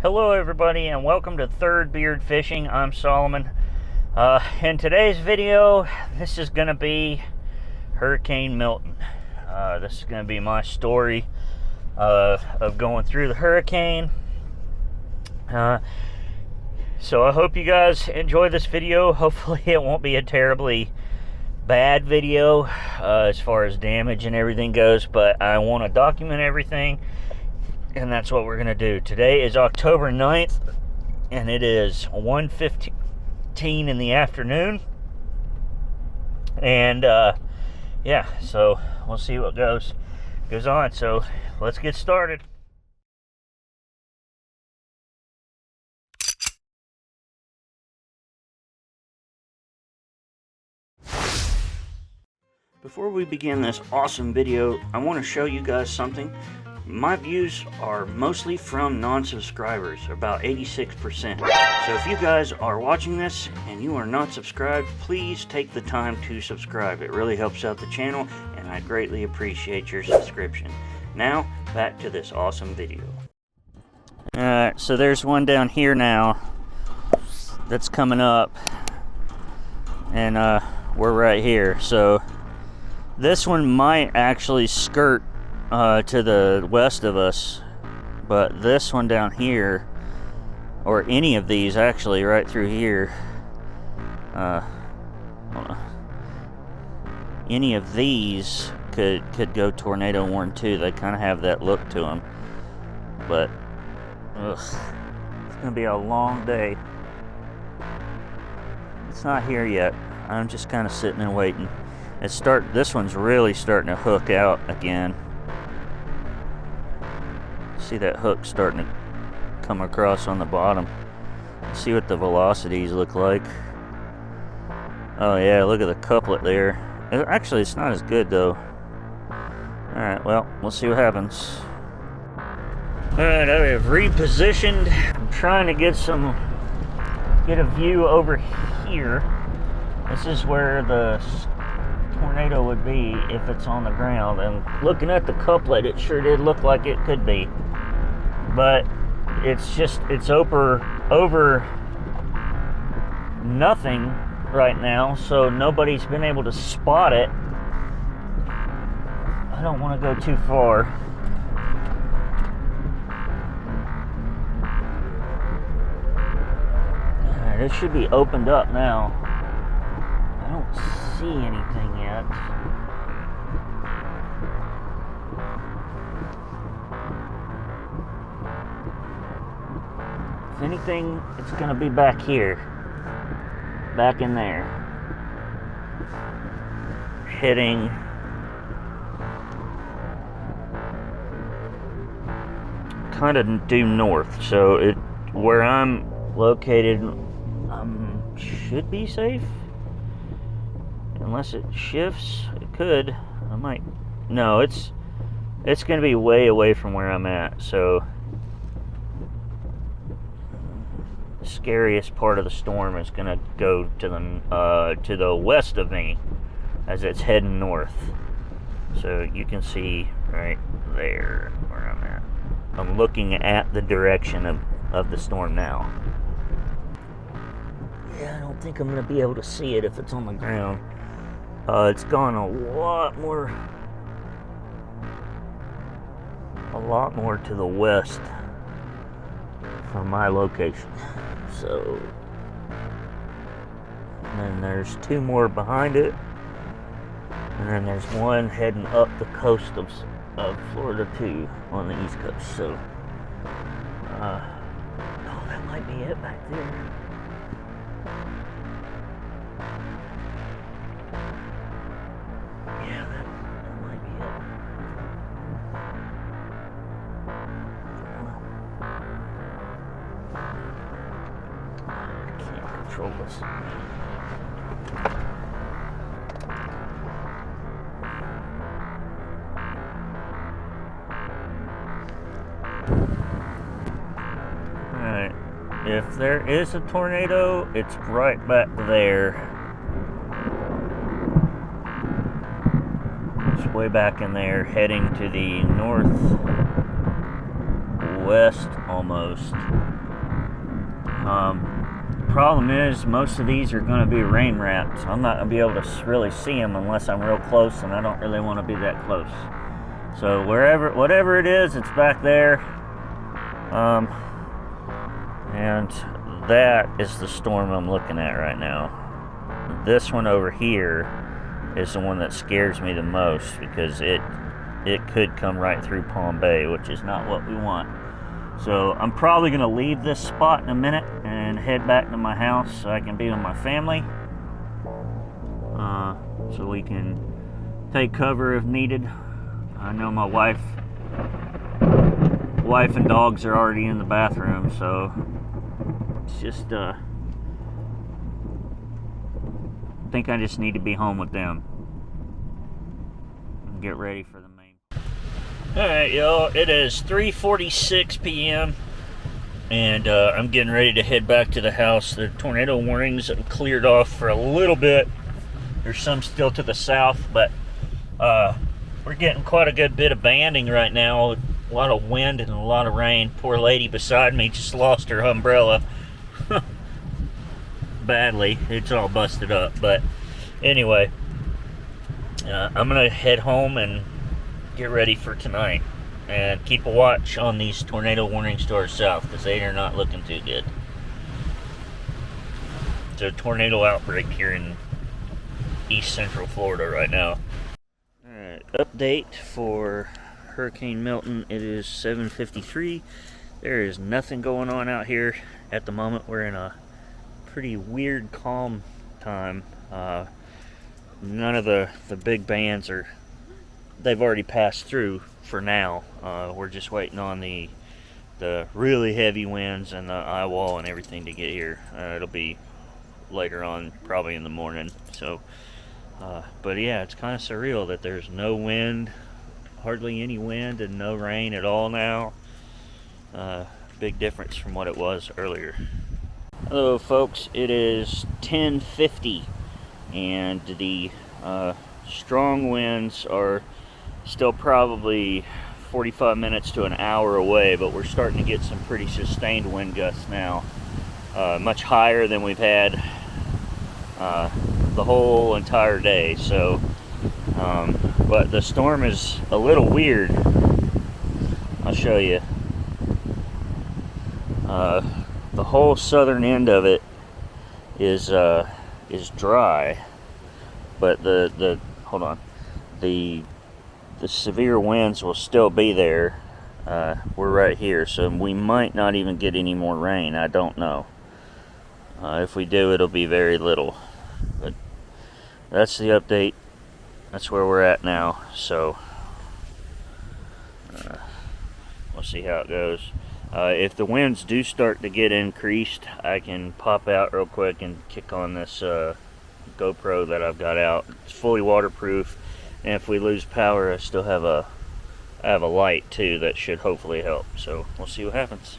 Hello everybody and welcome to Third Beard Fishing. I'm Solomon. In today's video, this is going to be Hurricane Milton. This is going to be my story of going through the hurricane. So I hope you guys enjoy this video. Hopefully it won't be a terribly bad video as far as damage and everything goes, but I want to document everything. And that's what we're going to do. Today is October 9th, and it is 1:15 in the afternoon. And, yeah, so we'll see what goes on. So, let's get started. Before we begin this awesome video, I want to show you guys something. My views are mostly from non-subscribers, about 86%. So if you guys are watching this and you are not subscribed, please take the time to subscribe. It really helps out the channel and I greatly appreciate your subscription. Now, back to this awesome video. Alright, so there's one down here now that's coming up. And we're right here. So this one might actually skirt to the west of us, but this one down here, or any of these actually right through here, any of these could go tornado warn too. They kind of have that look to them, but it's gonna be a long day. It's not here yet. I'm just kind of sitting and waiting. This one's really starting to hook out again. See that hook starting to come across on the bottom. See what the velocities look like. Oh yeah, look at the couplet there. Actually, it's not as good though. Alright, well, we'll see what happens. Alright, I have repositioned. I'm trying to get a view over here. This is where the tornado would be if it's on the ground, and looking at the couplet, it sure did look like it could be. But it's over nothing right now, so nobody's been able to spot it. I don't want to go too far. Alright, it should be opened up now. I don't see anything yet. If anything, it's going to be back here. Back in there. Heading kind of due north. So where I'm located should be safe. Unless it shifts, it could. I might. No, it's going to be way away from where I'm at. So the scariest part of the storm is going to go to the west of me as it's heading north. So you can see right there where I'm at. I'm looking at the direction of the storm now. Yeah, I don't think I'm going to be able to see it if it's on the ground. It's gone a lot more to the west from my location. So, and then there's two more behind it, and then there's one heading up the coast of Florida too, on the east coast. So, oh, that might be it back there. This. Alright, if there is a tornado, it's right back there. It's way back in there, heading to the northwest southwest almost. Problem is, most of these are going to be rain wrapped, so I'm not going to be able to really see them unless I'm real close, and I don't really want to be that close. So whatever it is, it's back there. And that is the storm I'm looking at right now. This one over here is the one that scares me the most, because it could come right through Palm Bay, which is not what we want. So I'm probably going to leave this spot in a minute and head back to my house so I can be with my family. So we can take cover if needed. I know my wife and dogs are already in the bathroom, so it's just, I think I just need to be home with them and get ready for the main. Alright, y'all, it is 3:46 p.m. and I'm getting ready to head back to the house. The tornado warnings have cleared off for a little bit. There's some still to the south, but we're getting quite a good bit of banding right now. A lot of wind and a lot of rain. Poor lady beside me just lost her umbrella. Badly. It's all busted up. But anyway, I'm going to head home and get ready for tonight. And keep a watch on these tornado warnings to our south, because they are not looking too good. It's a tornado outbreak here in east central Florida right now. Alright, update for Hurricane Milton. It is 7:53. There is nothing going on out here at the moment. We're in a pretty weird calm time. None of the big bands they've already passed through for now. We're just waiting on the really heavy winds and the eye wall and everything to get here. It'll be later on, probably in the morning. So but yeah, it's kind of surreal that there's no wind, hardly any wind, and no rain at all now. Big difference from what it was earlier. Hello folks, it is 10:50 and the strong winds are still probably 45 minutes to an hour away, but we're starting to get some pretty sustained wind gusts now. Much higher than we've had the whole entire day. So but the storm is a little weird. I'll show you. The whole southern end of it is dry, but the hold on, the severe winds will still be there. We're right here, so we might not even get any more rain. I don't know. If we do, it'll be very little. But that's the update. That's where we're at now. So we'll see how it goes. If the winds do start to get increased, I can pop out real quick and kick on this GoPro that I've got out. It's fully waterproof, and if we lose power, I still have I have a light too that should hopefully help. So we'll see what happens.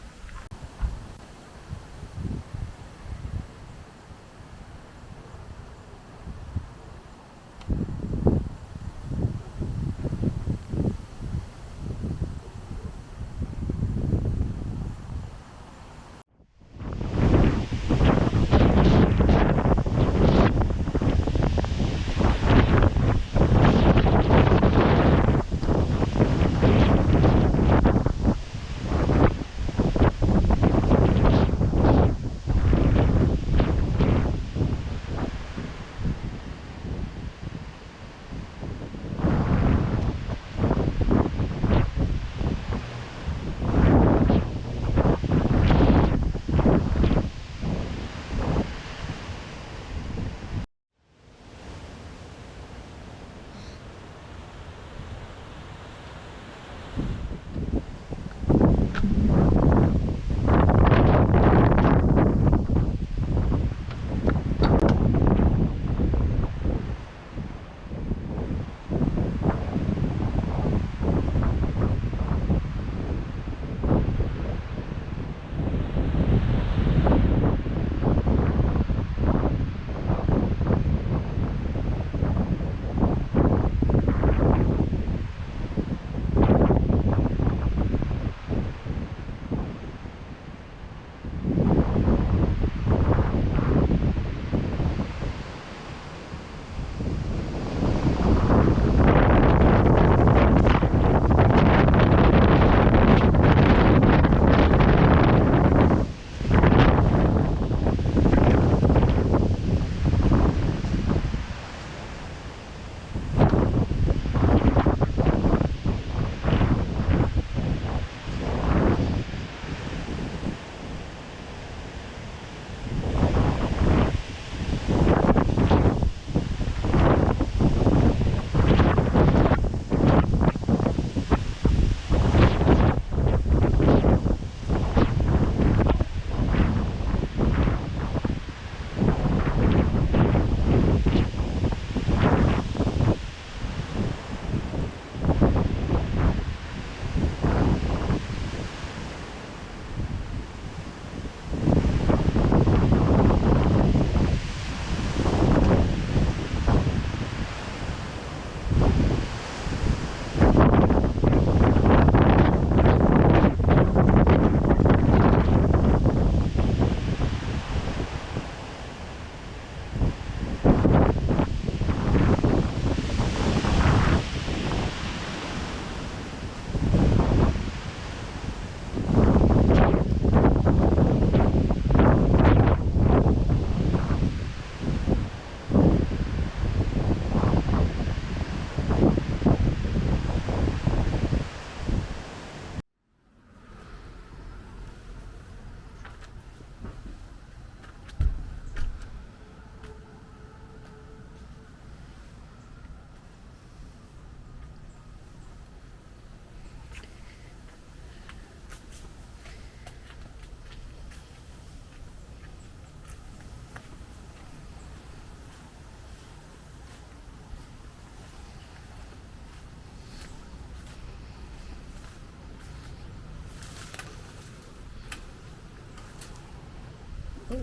Oh,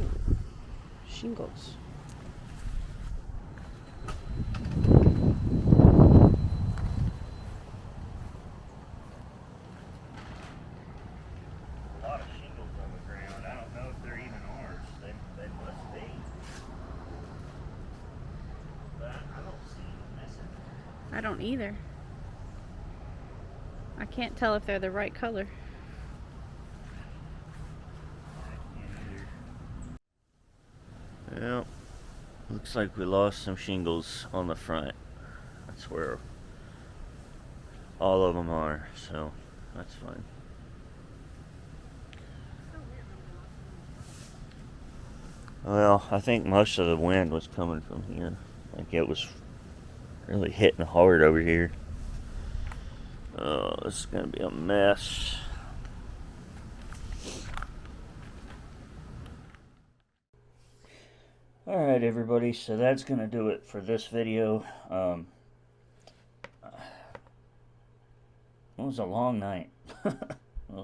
shingles. A lot of shingles on the ground. I don't know if they're even ours. They must be. But I don't see them missing. I don't either. I can't tell if they're the right color. Well, looks like we lost some shingles on the front. That's where all of them are, so that's fine. Well, I think most of the wind was coming from here. Like it was really hitting hard over here. Oh, this is gonna be a mess. Alright everybody, so that's going to do it for this video. It was a long night. A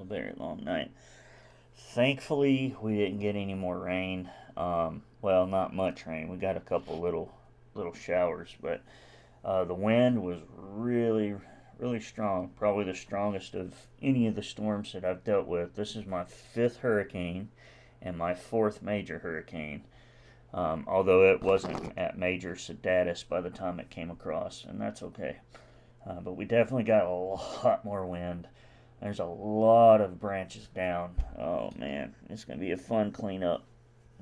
very long night. Thankfully, we didn't get any more rain. Well, not much rain. We got a couple little showers, but the wind was really strong. Probably the strongest of any of the storms that I've dealt with. This is my 5th hurricane and my 4th major hurricane. Although it wasn't at major status by the time it came across, and that's okay. But we definitely got a lot more wind. There's a lot of branches down. Oh man, it's gonna be a fun cleanup.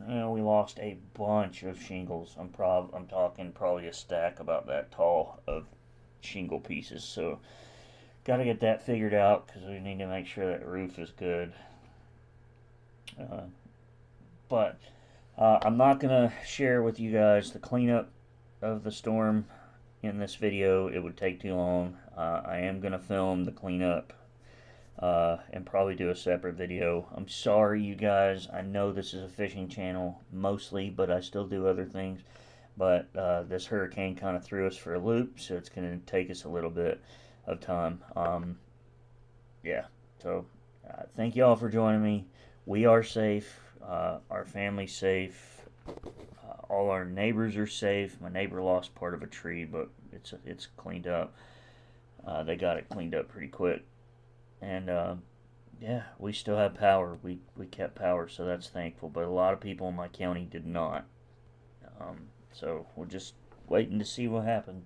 You know, we lost a bunch of shingles. I'm talking probably a stack about that tall of shingle pieces. So, got to get that figured out because we need to make sure that roof is good. But I'm not going to share with you guys the cleanup of the storm in this video. It would take too long. I am going to film the cleanup and probably do a separate video. I'm sorry, you guys. I know this is a fishing channel mostly, but I still do other things. But this hurricane kind of threw us for a loop, so it's going to take us a little bit of time. Yeah, so thank you all for joining me. We are safe. Our family's safe. All our neighbors are safe. My neighbor lost part of a tree, but it's cleaned up. They got it cleaned up pretty quick. And yeah, we still have power. We kept power, so that's thankful. But a lot of people in my county did not. So we're just waiting to see what happened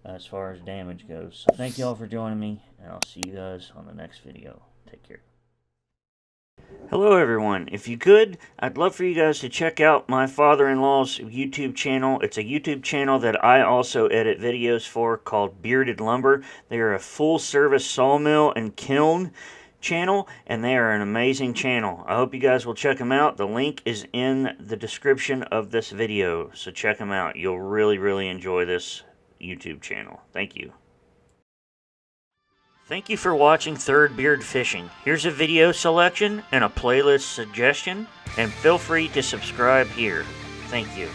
as far as damage goes. So thank you all for joining me, and I'll see you guys on the next video. Take care. Hello everyone. If you could, I'd love for you guys to check out my father-in-law's YouTube channel. It's a YouTube channel that I also edit videos for called Bearded Lumber. They are a full-service sawmill and kiln channel, and they are an amazing channel. I hope you guys will check them out. The link is in the description of this video, so check them out. You'll really enjoy this YouTube channel. Thank you. Thank you for watching Third Beard Fishing. Here's a video selection and a playlist suggestion, and feel free to subscribe here. Thank you.